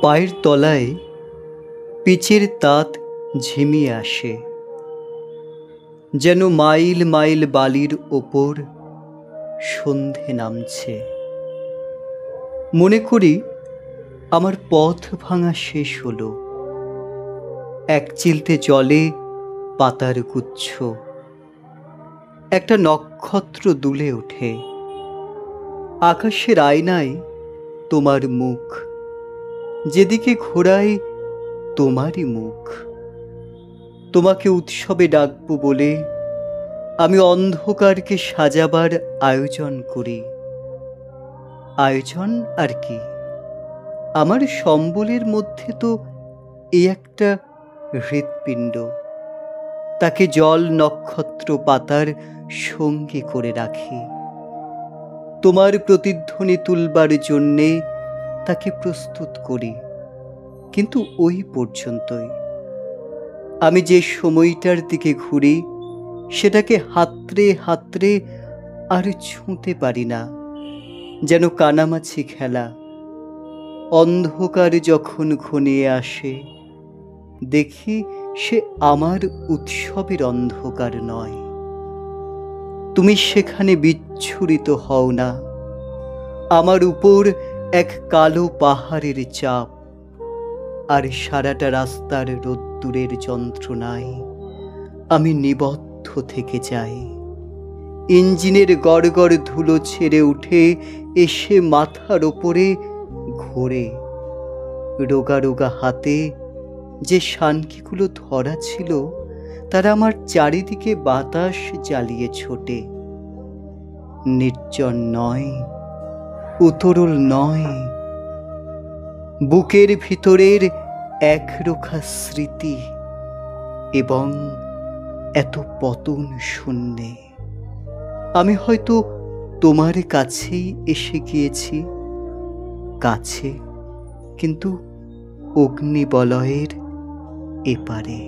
পায়ের তলায় পিচের তাত ঝিমিয়ে আসে, যেন মাইল মাইল বালির ওপর সন্ধে নামছে। মনে করি আমার পথ ভাঙা শেষ হলো। এক চিলতে জলে পাতার গুচ্ছ, একটা নক্ষত্র দুলে ওঠে। আকাশের আয়নায় তোমার মুখ, যেদিকে ঘোরাই তোমারই মুখ। তোমাকে উৎসবে ডাকবো বলে আমি অন্ধকারকে সাজাবার আয়োজন করি। আয়োজন আর কি, আমার সম্বলের মধ্যে তো এই একটা হৃৎপিণ্ড, তাকে জল নক্ষত্র পাতার সঙ্গী করে রাখি। তোমার প্রতিধ্বনি তুলবার জন্যে তাকে প্রস্তুত করি, কিন্তু ওই পর্যন্তই। আমি যে সময়টার দিকে ঘুরি সেটাকে হাতড়ে হাতড়ে আর ছুঁতে পারি না, যেন কানামাছি খেলা। অন্ধকার যখন ঘনিয়ে আসে দেখি সে আমার উৎসবের অন্ধকার নয়। তুমি সেখানে বিচ্ছুরিত হও না। আমার উপর এক কালো পাহাড়ের চাপ, আর সারাটা রাস্তার রোদ্দুরের যন্ত্রণায় আমি নিবদ্ধ থেকে যাই। ইঞ্জিনের গড়গড় ধুলো ছেড়ে উঠে এসে মাথার ওপরে ঘোরে। রোগা রোগা হাতে যে শানকিগুলো ধরা ছিল তারা আমার চারিদিকে বাতাস জ্বালিয়ে ছোটে। নির্জন নয়, উতরল নয়, বুকের ভিতরের একরোখা স্মৃতি এবং এত পতন শূন্যে। আমি হয়তো তোমার কাছেই এসে গিয়েছি, কাছে কিন্তু অগ্নিবলয়ের এপারে।